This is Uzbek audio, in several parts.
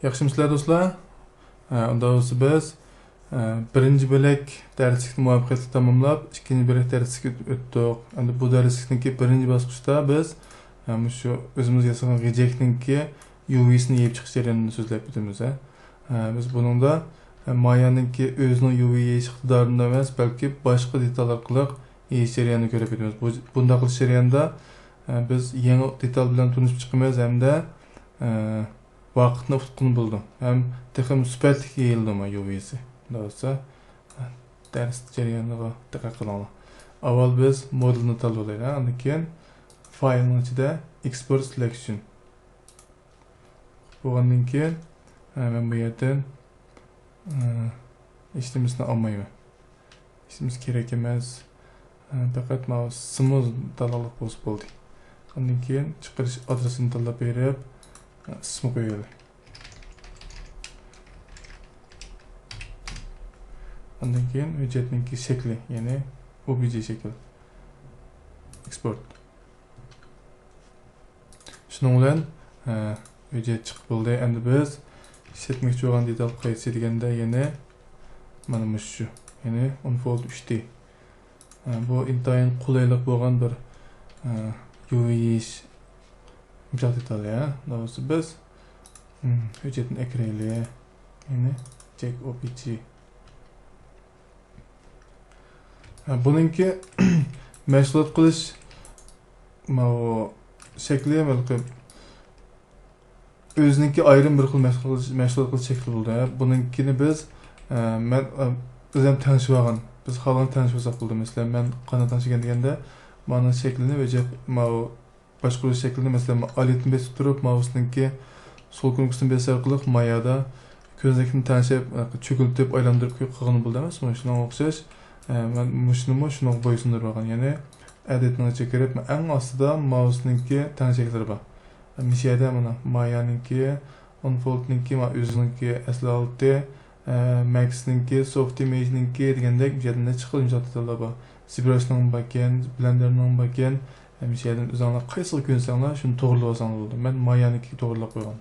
Yaxşımısınızlar dostlar? Onda olsa biz birinci bölek derslikni muvaffaqiyatli tamamlab, ikkinchi bölek derslikka o'tdik. Endi bu derslikniki birinchi bosqichda biz shu o'zimiz yasagan g'ijekninki UV'sini yeb chiqish jarayonini so'zlab o'tamiz. Biz buningda Mayaninki o'zining UV yeyish iqtidorini emas, balki boshqa detal orqali yeyish jarayonini ko'rib o'tamiz. Bunday qilish jarayonida biz yangi detal bilan tanishib chiqamiz hamda vaqtni tutqun bo'ldim. Ham texnik sifatli yeyildi ma UV'si. Do'sa ders jarayoniga diqqat qiling. Avval biz modelni tanlaymiz, undan keyin faylning ichida export selection. Bundan keyin men bu yerdan ishimizni olmayman. İşimiz kerak emas. Faqat mana simul tanlab bo'ldi. Undan keyin chiqarish adresini tanlab berib ismi qo'yaylik. Ondan keyin hujjatninki shakli, ya'ni OBJ shakl. Export. Shuning bilan hujjat chiqib bo'ldi. Endi biz ishlatmoqchi bo'lgan detal qaysi deganda yana mana shu, ya'ni unfold 3D. Bu intayin qulaylik bo'lgan bir UV imzat detal ya. Doğrusu biz hüccetin ekreyliğe yine check OBJ. Bununki meşgul qilish shakli balki o'ziniki ayrim bir xil meşgul qilish shakli bo'ldi. Bununkini biz men o'zim tanishib olgan. Biz xalqni tanishib olsak bo'ldi. Masalan, men qanday tanishgan deganda mana shaklini o'zi boshqarish shaklini masalan alitni besib turib mouse'ninki sol knopkasini besish orqali mayada ko'zakni tanishib cho'kiltib aylantirib qo'ygan bo'ldi emas. Mana shunga o'xshash men shuni bo'ysundirib olgan. Ya'ni editning ichiga kirib eng ostida mouse'ninki tanishaklari bor. Mishada mana Mayaninki, Unfoldninki, o'zininki S6, Max'ninki, Soft Image'ninki degandek mishada chiqib imzotlar bor. ZBrush'ning backend, Blender'ning backend Mishaydan o'zinglar qaysi ko'rsanglar shuni to'g'rilab olsangiz bo'ldi. Men Mayaniki to'g'rilab qo'ygan.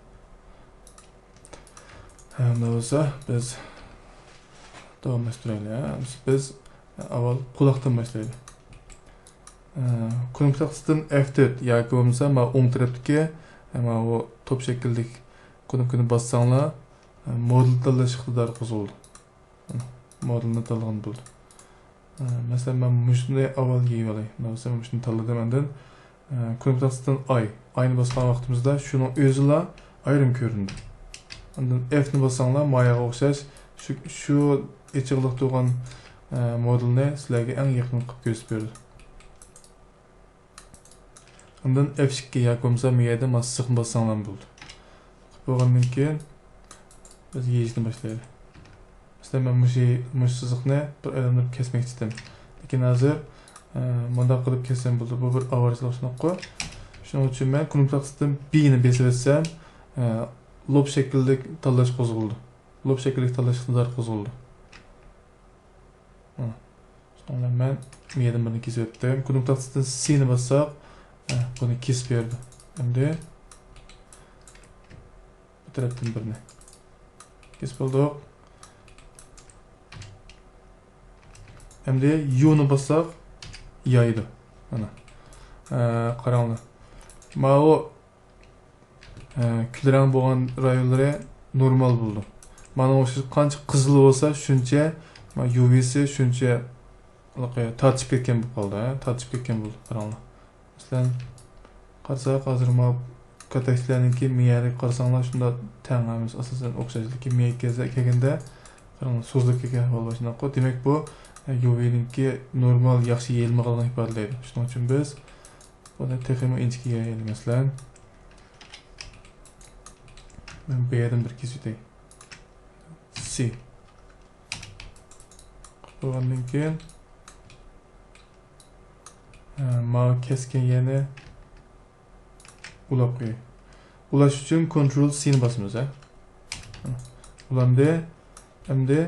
Hamda bo'lsa biz davom ettiraylik. Biz avval quloqdan boshlaylik. Knopkasidan F4 yoki bo'lmasa mana o'ng tarafdagi mana bu top shaklli knopkani bossanglar model tanlash iqtidori qo'zg'aldi. Modelni tanlagan bo'ldi. Mesela ben şunu avval yiyip alayım. Mesela ben şunu tanladım enden. Knopkasından aynı basılan vaktimizde şunun özüyle ayrım göründü. Ondan F'ni basanlar mayaga o'xshash şu içiqliq turgan modelni sizlarga eng yaqin qilib ko'rsatib berdi. Ondan F2 yoki bo'lmasa miyada massiqni bassanglar bo'ldi. Bo'lgandan keyin biz yeyishni boshlaylik. Mesela ben bu sızıqni bir aylanib kesmek istedim. Lekin hozir bunda qilib kessam bo'ldi. Bu bir avarchilik shunaqa. Shuning uchun men knopkasidan B'ni besib etsam, lob shaklli tanlash qo'zg'aldi. Lob shaklli tanlash iqtidori qo'zg'aldi. Sonra men M'dan birini kesib o'tdim. Knopkasidan C'ni bassaq, buni kesib berdi. Endi bu tarafdan birini kesib oldik. Hem de U'nu basak yaydı. Ana. Qaranglar. Ma o külrang bo'lgan rayonlari normal bo'ldi. Mana o'sha qancha qizil bo'lsa, shuncha UV'si shuncha tortib ketgan bo'lib qoldi, tortib ketgan bo'ldi. Qaranglar. Masalan, qarasak hozir ma kataklarniki miyalik qarasanglar shunda teng emas, asosan o'xshashligi miyaga kelganda qaranglar so'zlik kelgan bo'lib shunaqa. Demak bu UV'ninki normal yaxshi yeyilma qilgan ifodalaydi. Shuning uchun biz buni texnik inchkiga yeyilmasdan men bu yerdan bir kesib o'tay. C. Bo'lgandan keyin ma keskin yana ulab qo'yay. Ulash uchun Ctrl C ni bosamiz, Ulamda endi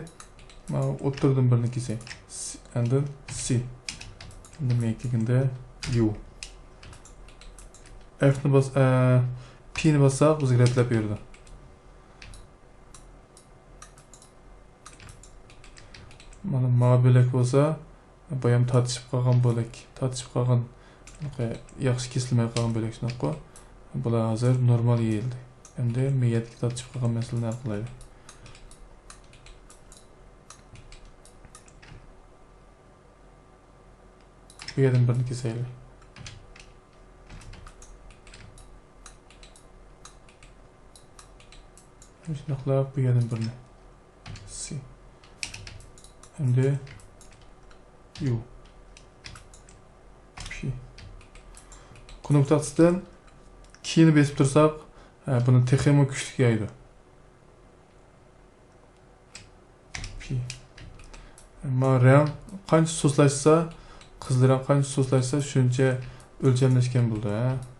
men o'tirdim birini kesay. And C. And then making the U. F'ni bas, P'ni bassaq o'zgartirib berdi. Mana ma bölek bolsa, bayam tatışıp qalgan bölek, tatışıp qalgan yaxşı kesilmey qalgan bölek şunaqo. Bular hazır normal yeyildi. Endi miyetga tatışıp qalgan masalani hal qilaylik. Bu yerden birini keseylik. Şunaqla bu yerden birini. C. Endi U. P. Kunup tatsıdan kiyini besip tursak, bunu texemo küçlük yaydı. P. Ama rəng qancha so'zlashsa, qizlar qancha so'zlashsa shuncha o'lchamlashgan bo'ldi.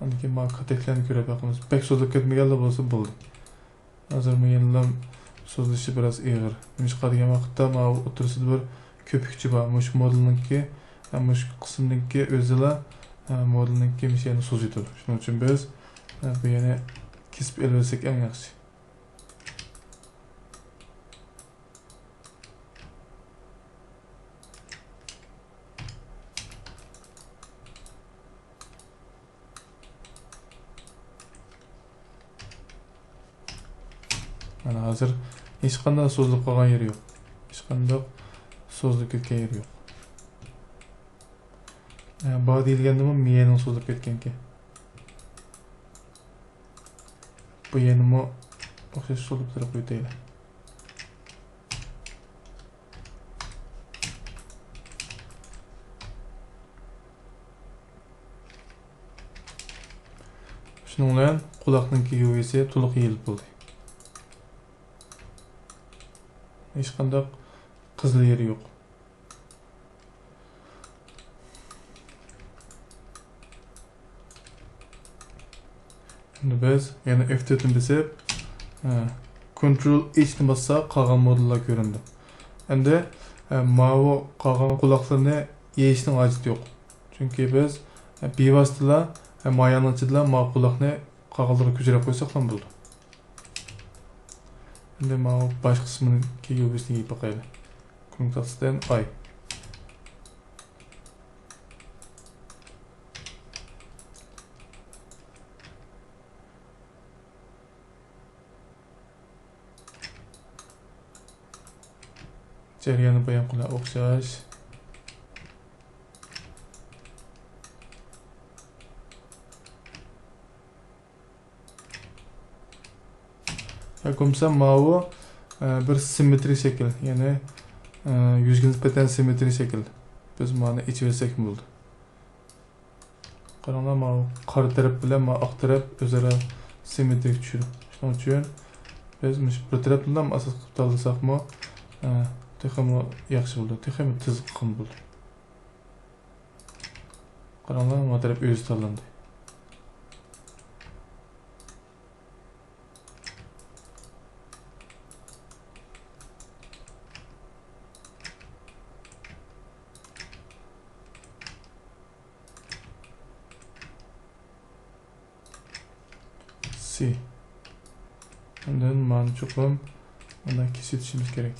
Undan keyin ma kateklarni ko'rib boqamiz. Bek so'zlab ketmaganlar bo'lsa bo'ldi. Hozir menlar so'zlashi biroz og'ir. Nima qiladigan vaqtda ma o'tirsida bir ko'pikchi bor. Mush modelninki, mush qismninki o'zila modelninki mishani so'ziydi. Shuning uchun biz bu yana kesib elsak eng yaxshi. Mana hozir hech qanday so'zlab qolgan yeri yo'q. Hech qanday so'zlab ketgan yeri yo'q. Bu deyilganda bu miyaning so'zlab ketganki. Bu yana o'xshash so'zlab turib qo'yaylik. Shuning bilan quloqninki yo'yisi to'liq yeyilib bo'ldi. Hech qanday qizil yeri yo'q. Endi biz yana F4 ni besib, Ctrl H ni bossak qolgan modullar ko'rindi. Endi mavi qolgan quloqlarni yeyishning hojati yo'q. Chunki biz bevosita mayaning ichida ma quloqni qolganlarga ko'chirib qo'ysak ham bo'ldi. Endi ma bosh qismini kegilbisini yeyib boqaylik. Kontaktdan ay. Jarayonni bayon qilib o'xshash. Komsa mavi bir simmetrik şekil, yani yüzge nisbeten simmetrik şekil. Biz mana içiversek mi bo'ldi? Qaranglar, mavi qora taraf bilan oq taraf o'zaro simmetrik tushadi. Shuning uchun biz bir taraf bilan asos qilib tanlasakmi, texmo yaxshi bo'ldi. Texmo tez qilib bo'ldi. Qaranglar, bu taraf o'zi tanlandi. C. Bundan mani cho'qim bundan kesib o'tishimiz kerak.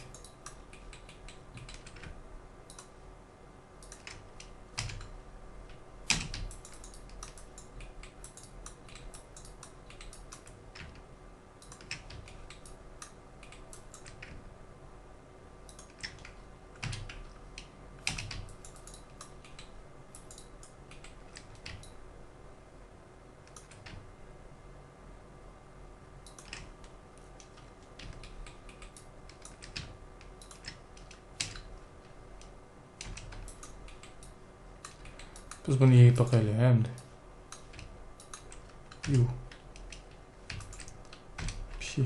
Biz bunu yeyip bakayla hem de. Yuh. Bir şey.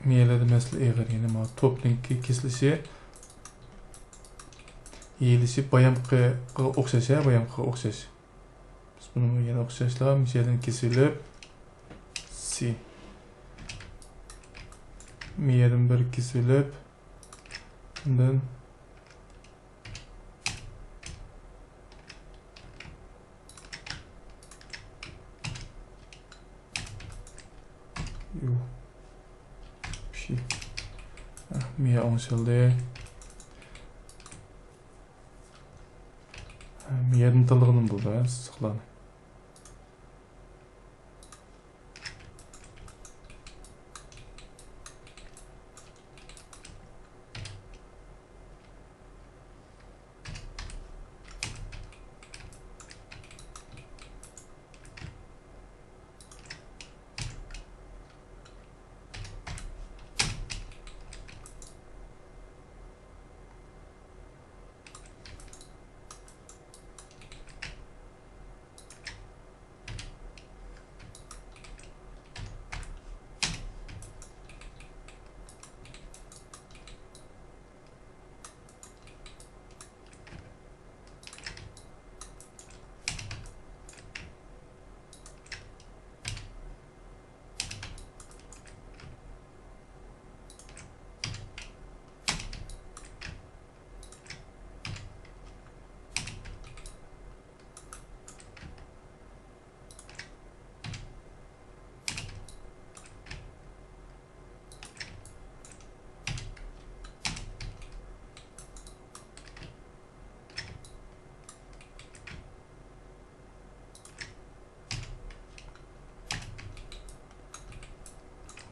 Miyelerde mesela eğer yani ma toplinki kesilişi yeyilişi bayamqı o'xshashi, bayamqı o'xshash. Biz bunu yana o'xshashlar miyelden kesilib C. Miyelden bir kesilib undan Miya oңşıldı. Miyadan tılığının buldu, sıklanı.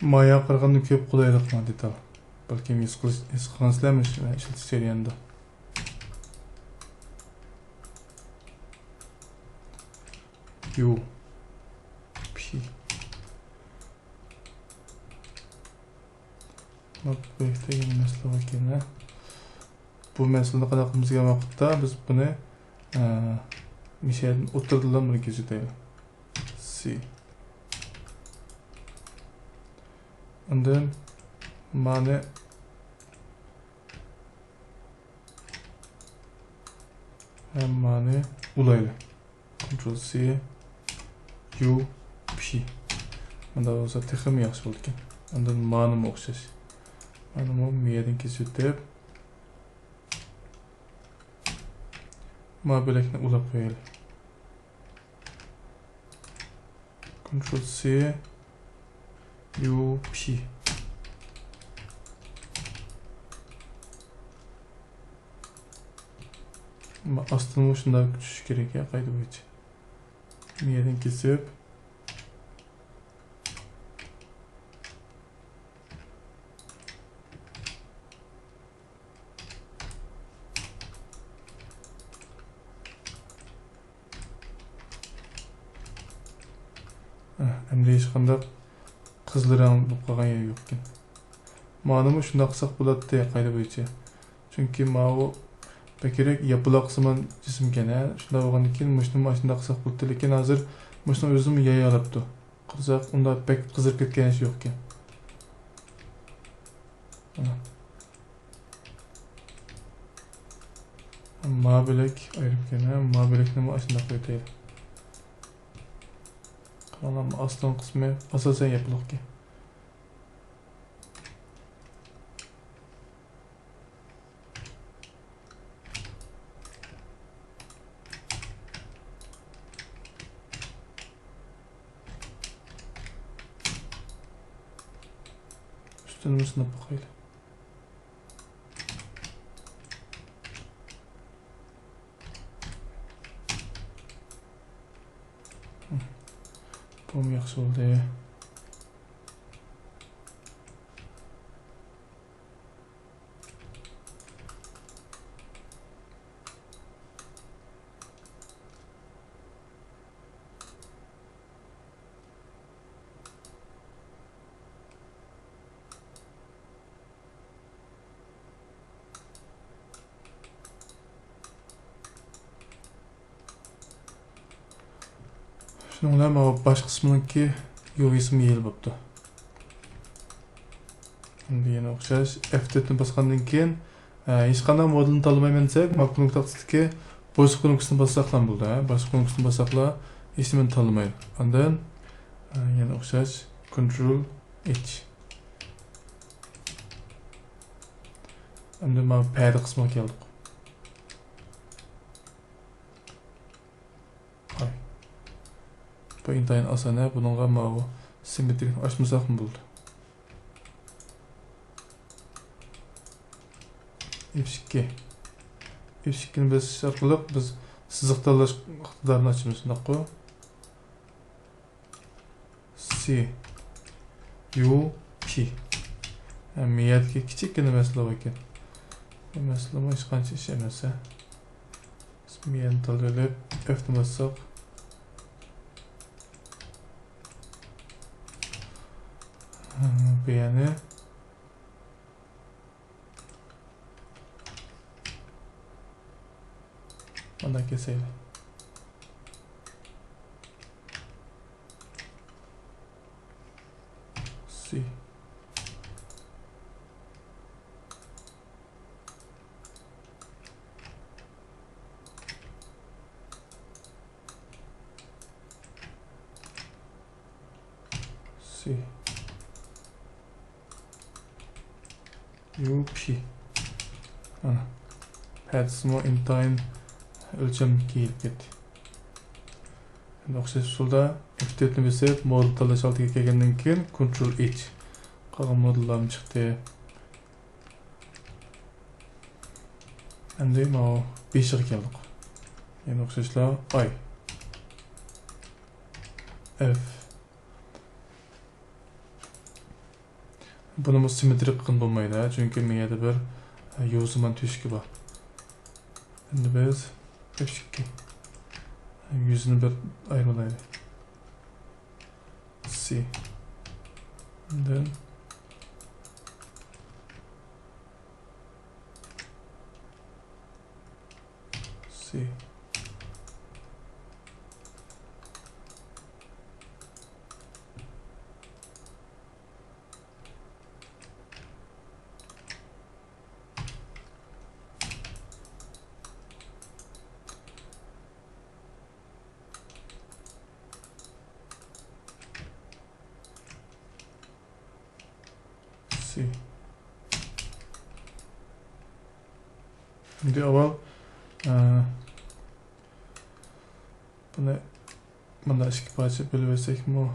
Maya qırğanın köp qulaylıqlar detal. Balkim his qilgansizlarmish ishlatish jarayonida. U P Makbekte yeni mesele vakilne. Bu meseleni qanday qilamiz degan vaqtda biz buni mishalni o'tirdilar buni kechiraylik. C. And then mane ulaylı. Ctrl C U P. Bunda olsa texim yaxshi bo'ldi ekan. And then mane o'xshash. Mana bu miyadan kesib ma belakni ulab qo'yaylik. Ctrl C U P. Aslında şunda küçük gerek ya kaydı bu için. Miyadan kesip endi hech qanday qizil rang bo'lib qolgan yeri yo'q ekan. Ma'lum shunda qilsak bo'ladi qayda bo'yicha. Chunki ma'u bekirek yapıla qisman jism ekan, shunda bo'lgandan keyin mushni mashina qilsak bo'ladi, lekin hozir mushni o'zim yayalabdi. Qilsak unda pek qizib ketgan ish yo'q ekan. Ma'bilek ayirib ekan, ma'bilekni mashina qo'yaylik. Qalam aslan qismi asosan yapılıq ki. Üstünü sınıf bakayım. Bu yaxshi oldu. Şunun ama baş kısmındaki yoğisimi yel boptu. Şimdi yine okşaş F4'ünü basqandan keyin hech qanday modulni tanlamayman desak, makro nuqtasiki boshqa nuqtasini bassak ham bo'ldi. Boshqa nuqtasini bassaklar hech nimani tanlamaydi. Ondan yana okşaş Ctrl H. Endi men pad qismiga keldik. Bu intayin asana bununla mavi simetrik açmasak mı buldu? F2. F2'ni besish orqali biz siziq tanlash iqtidorini ochamiz. Shunday qo'y. C U P. Miyatga kichikgina masala ekan. Bu masala hech qancha ish emas. Miyani tanlab F'ni bossak. Bu yani bundan keseylik. C C U P. Ana. Padsmo intine ölçem kelip ketdi. Endi o'xshash usulda F4 ni besib, modul tanlash oldiga kelgandan keyin Ctrl H. Qolgan modullarım chiqdi. Endi mana 5 ga keldik. Endi o'xshashlar I F. Bunun simmetrik qilib bo'lmaydi, chunki miyada bir yo'ziman teshigi bor. Endi biz F2 yüzünü bir ayırmalaydı. C. And then C. Şimdi avval bunu ikki parcha bo'lib bersak-mi?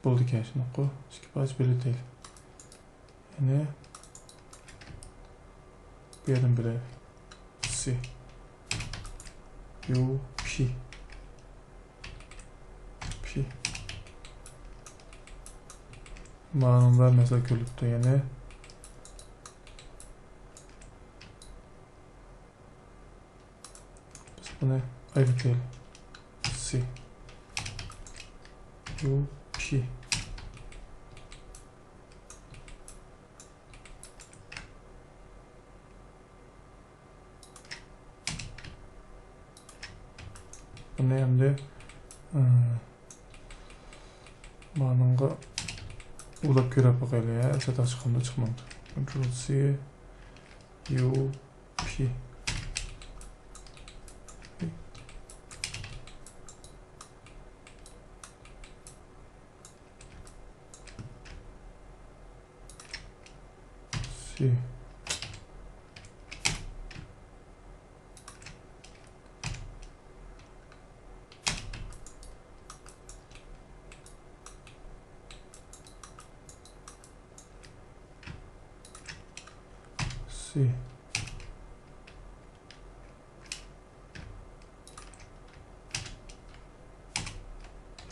Bo'ldi ekan shuni qo'y. Ikki parcha bo'lib deylik. Ya'ni bu yerdan biray. C U P P. Ma'lumlar mesela ko'ribdi, ya'ni buna ayırtayım. C U P buna endi ma'nunga ulab ko'rib qo'yaylik, ya, chataq chiqimda chiqmadi. Ctrl C U P C C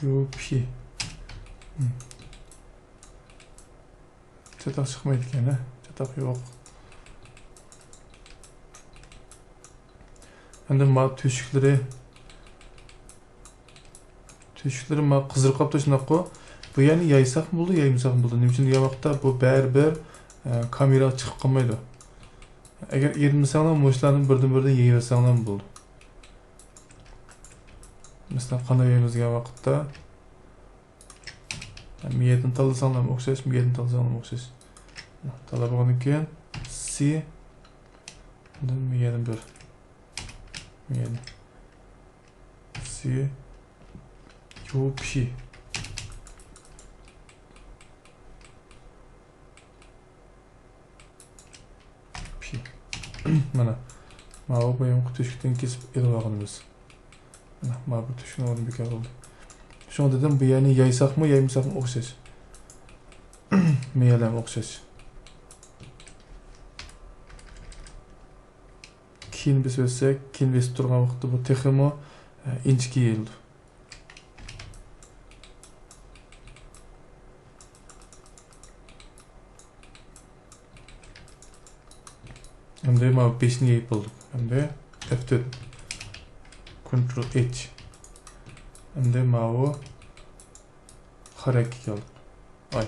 U P chataq chiqmaydi ekan, ha? Chataq yo'q. Endi ma teshikleri ma qizil qolibdi shunaqa. Bu ya'ni yaysaq bo'ldi, yaymasak bo'ldi. Nima uchun degan vaqtda bu baribir kamera chiqib qolmaydi. Agar ermasanglar, mo'shlarni birdan-birdan yeyversanglar bo'ldi. Masalan, qanday yeymiz degan vaqtda miyatni tanlasanglar o'xshash, miyatni tanlasanglar o'xshash. Talab olgandan keyin C miyatni bir. Miyatni C U P P. Mana bu boyun teshikdan kesib elib Mana bu teshikni o'rni bekor bo'ldi. Shuni dedim, bu ya'ni yaysaqmi, yaymasaqmi o'xshash. Miyalar o'xshash. keyin biz ötsek, keyin besip turgan vaqtda bu teximo inchki yeyildi. Endi ma 5-ni yeyip bulduk. Endi F4 Ctrl H. Endi ma bu hareket geldi. Ay.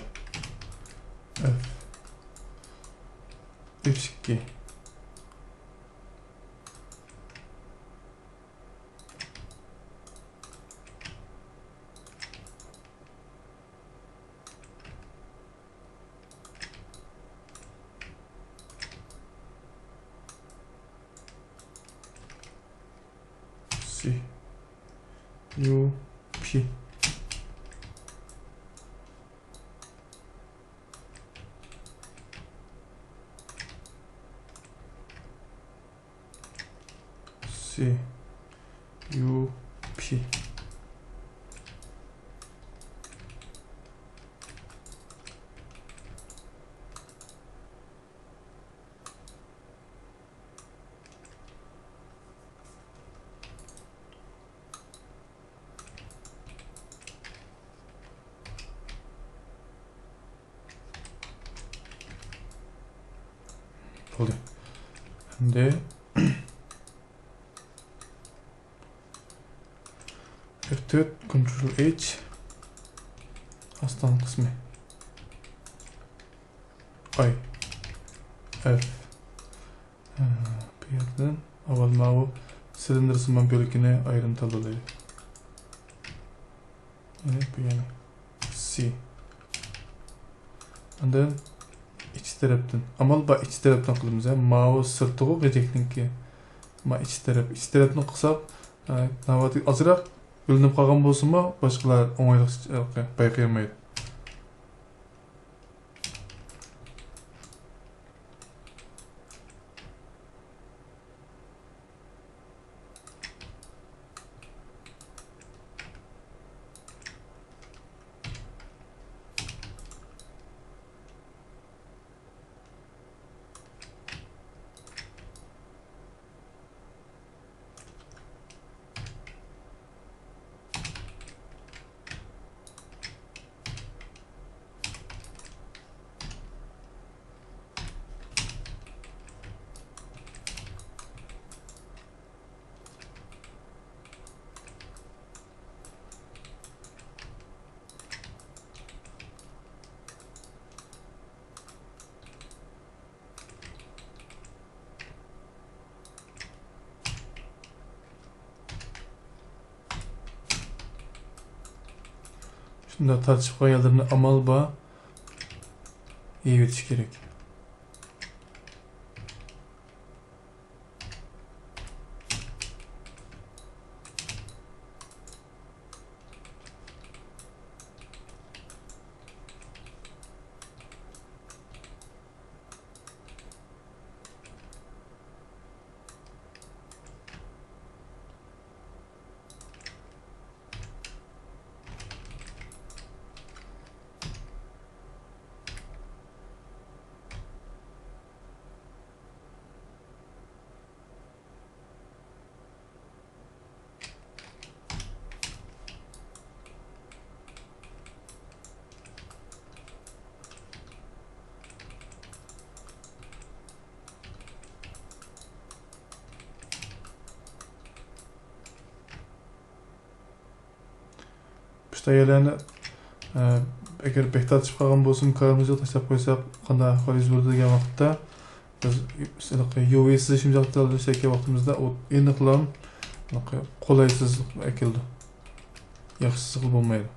F2. C. U. P. C. U. P. Oldu. Endi F4 Ctrl H aslan kısmı. Ay. F. Bu yerden avvalma bu silindir ısınma bölüküne ayrıntıladı. Evet, bu yani C. Ondan iç taraftan. Amal ba iç taraftan kılımız ya. Mouse sırtı o gecekninki. Ma iç taraftan kısap navati azırak bölünüp kalgan bolsun mu başkalar oңойлук bayqayamaydı. Şunda tartışıp koyalım amal ba iyi bitiş gerek. İşte yerlerine eğer pek tartışıp kalgan bolsun karımızı taşlap koysak qanday ahval yuz berdi degan vaqtda biz UV sızışım jaqtırıldı seke vaqtimizda o aniqlam qolaysız ekildi. Yaxshisi qilib bo'lmaydi.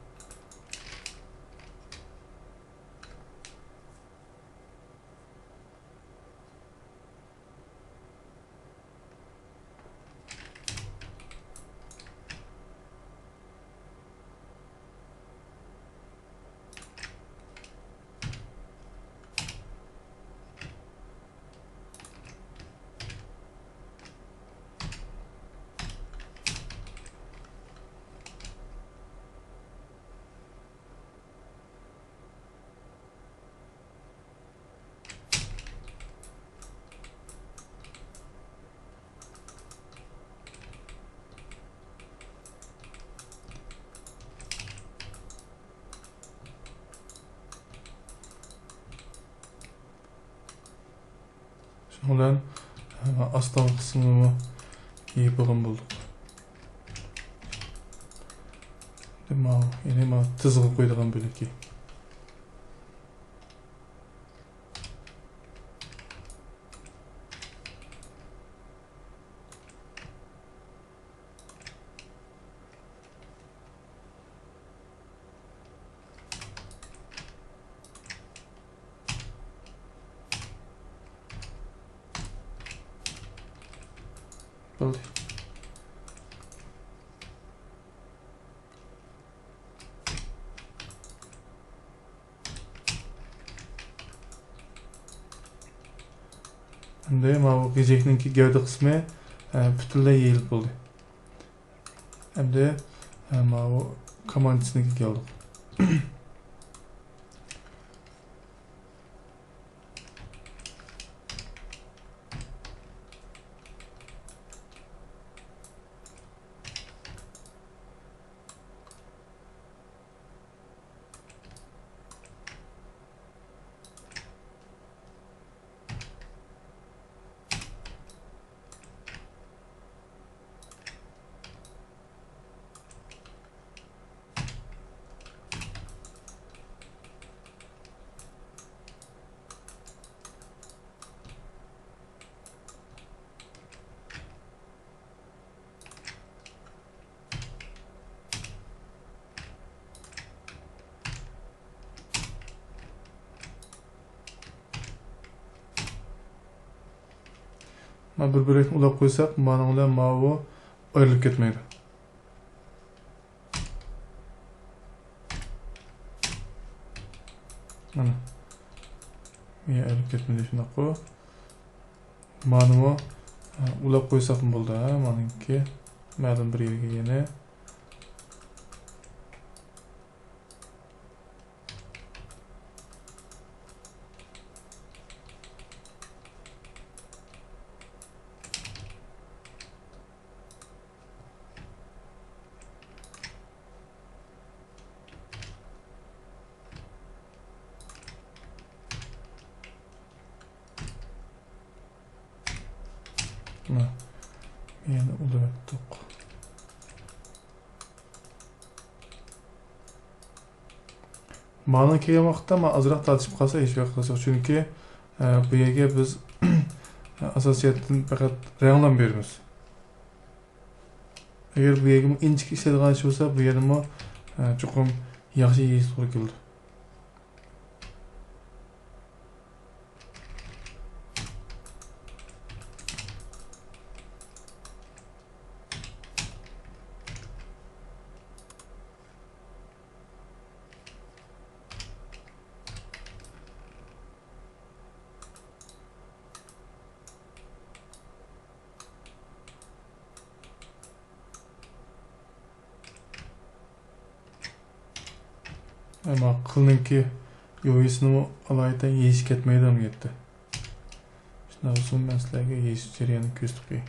Ulan aslan kısmını iyi bakın bulduk. Yine tızgı koyduğum böleki. Oldu. Endi bu gecekninki gövde kısmı bütünlüğe yayılıp oldu. Endi bu komandasınınki geldik. Bir-birini ulap koysak, bana ulan bu ayrılıp ketmeydi. Mana. Niye ayrılıp ketmedi şuna koy. Bana ulap koysak mı buldu ha? Manınki. Ma'lum bir yerge yine. Yine ulaptık. Ma'nın kelgen vaqtda azroq tartishib qolsa hech vaqt qilsak, chunki bu yerga biz asosiyatdan faqat ranglan beramiz. Agar bu yerga inchik ishlaydigan ish bo'lsa, bu yerda chuqur yaxshi yeyish to'g'ri keldi. Ama qılınki yo'yisini alayda yeyish ketmaydi ham ketdi. Shundan so'ng men sizlarga yeyish jarayonini ko'rsatib qo'yay.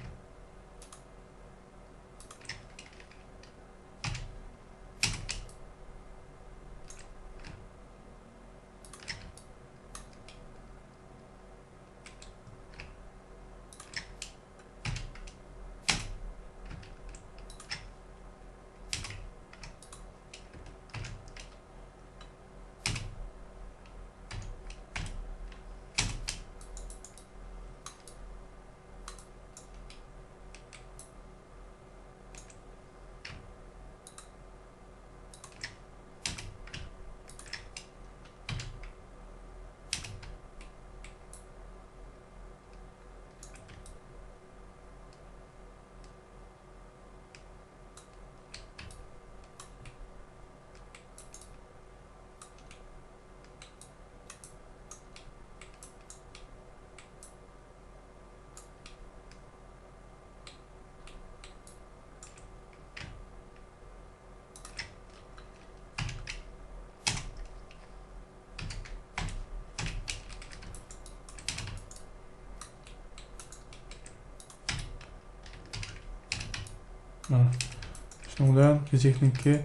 Shundan bilan gecekninki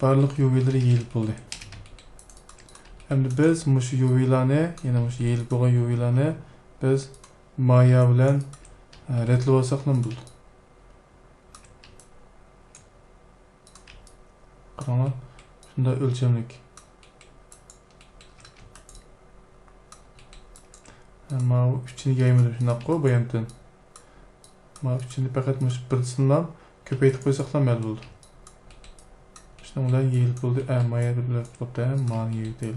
barliq UV'lari yeyilib bo'ldi. Endi biz mushu UV'larni, yana mushu yeyilib bo'lgan UV'larni biz maya bilan retlab olsak nima bo'ldi? Qaranglar. Shunda o'lchamlik. Ma 3-ni yaymadim shundoq qo'y bu yerdan. Ma 3-ni faqat mush bir sinlab ko'paytirib qo'ysak ham mayli bo'ldi. Shundan bilan yeyilib bo'ldi. Maya bilan qopda mani yeydi.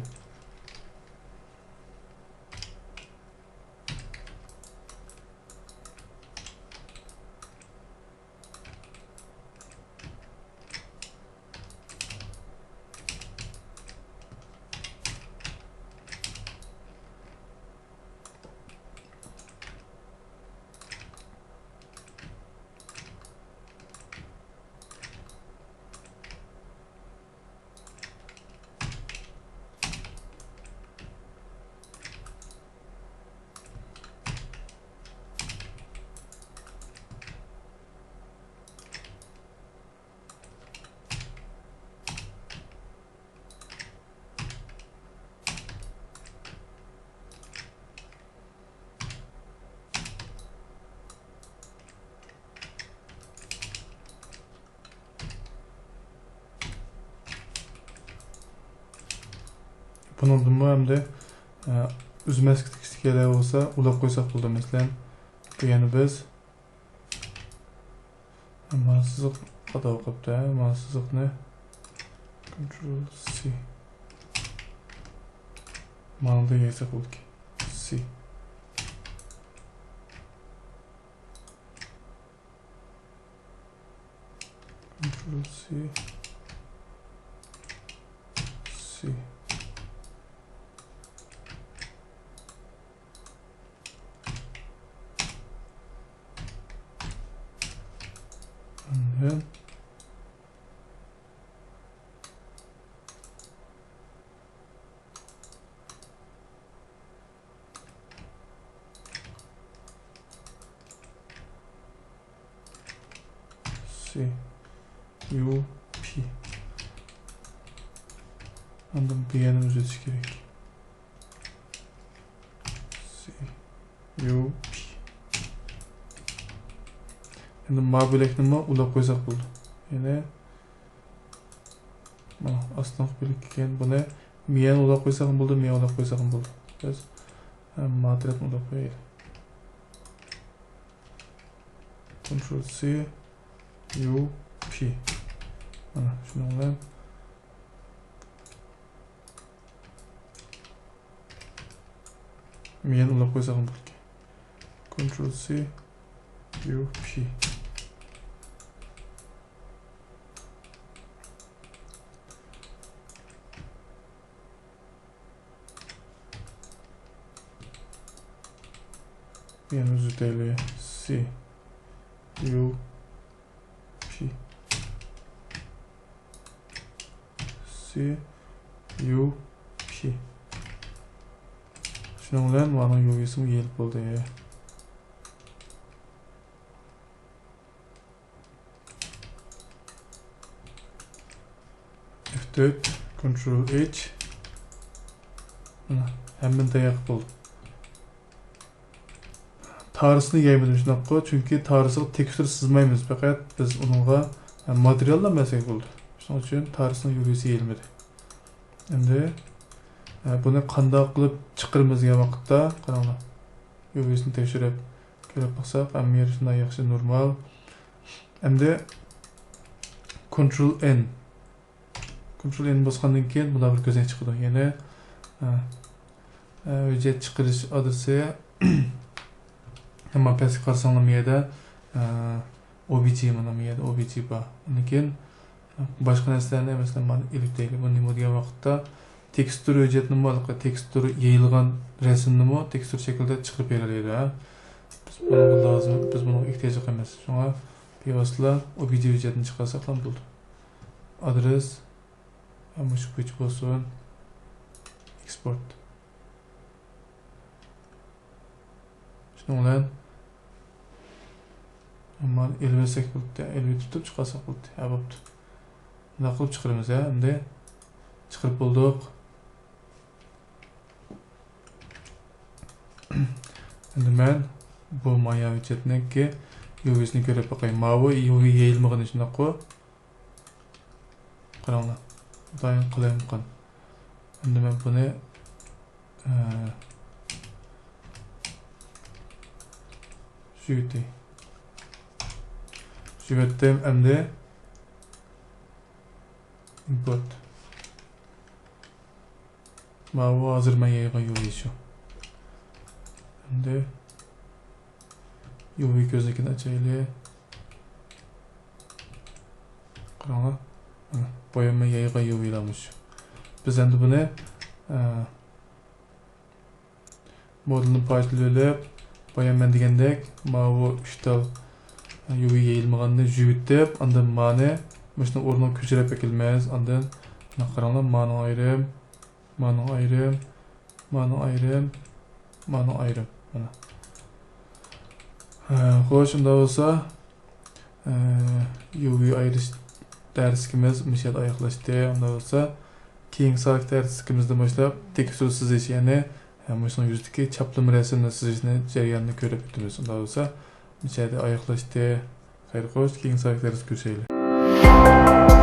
Bunun da hem de üzmezlik istikeler olsa ulap koysak buldu mesela. Bu yani biz mansızlık kadar okuyup da mansızlık ne? Ctrl C. Manada yaysak oldu ki. C. Ctrl C. C. And C U P Andan bir yanımız ötesi gerek. C U P Endi ma bilekni ulab qo'ysak bo'ldi. Yine aslan bilik ekan. Buni miyani ulab qo'ysak ham bo'ldi, miya ulab qo'ysak ham bo'ldi. Biz matratni ulab qo'yaylik. Ctrl C U P. Mana shuni bilan miyani ulab qo'ysak ham bo'ldi. Ctrl C U P. Yanımız öteli C U P C U P. Şunun bilan mana yo'yisim yelib bo'ldi. F4 Ctrl H. Hemen dayak bo'ldi. Tarısını yaymadım şundan qo'y, chunki tarısıga tekstur sızmaymiz. Faqat biz uningga materiallanmasak bo'ldi. Shuning uchun tarısning yo'yisi yeyilmadi. Endi buni qanday qilib chiqiramiz degan vaqtda qaranglar. Yo'yisini tekshirib ko'rib baxsak, hamma yer shunday yaxshi normal. Endi Ctrl N. Ctrl N bosgandan keyin bunda bir ko'zak chiqadi. Yana hujjat chiqarish adresi Ama pes qarsanlar miyada OBJ mana miyada OBJ bor. Lekin boshqa narsalarni emasdan mana ilib deylik. Bu nima degan vaqtda tekstur hujjatni bo'lqa tekstur yeyilgan rasmni mo tekstur shaklida chiqib beriladi. Biz bunga lozim, biz bunga ehtiyoj emas. Shunga bevosita OBJ hujjatini chiqarsak ham bo'ldi. Adres mush page bo'lsin. Export. Shunga bilan Ama elbetsek bo'ldi, elbet tutib chiqarsak bo'ldi. Ha bo'pti. Buni qilib chiqaramiz, endi chiqarib bo'ldik. Endi men bu maya hüccetneki UV'sini görüp bakayım. Mavi UV yayılmağın içinde koy. Qaranglar. Dayan qilayım qan. Endi men buni Şüvettim endi import. Mavi hazır men yaygan UV şu. Endi UV gözlükini açaylı. Qaranglar. Boyama yaygan UV'lamış. Biz endi buni modulni paylaştırıp boyaman degandek mavi 3 tal UV yayılmaganını jüvitdep andan mani müşni o'rniga ko'chirib ekilmez andan qaranglar mani ayrim mana xo'sh unda bo'lsa UV ayrish darsigimiz misal oyoqlashdi. Unda bo'lsa keyingi soat darsigimizdan boshlab tekstur sizish, ya'ni mashina yuzidagi chaplim rasmni sizishni jarayonini ko'rib o'tamiz. Unda bo'lsa misal oyoqlashdi. Xayr xo'sh, keyingi soat darsida ko'rishaylik.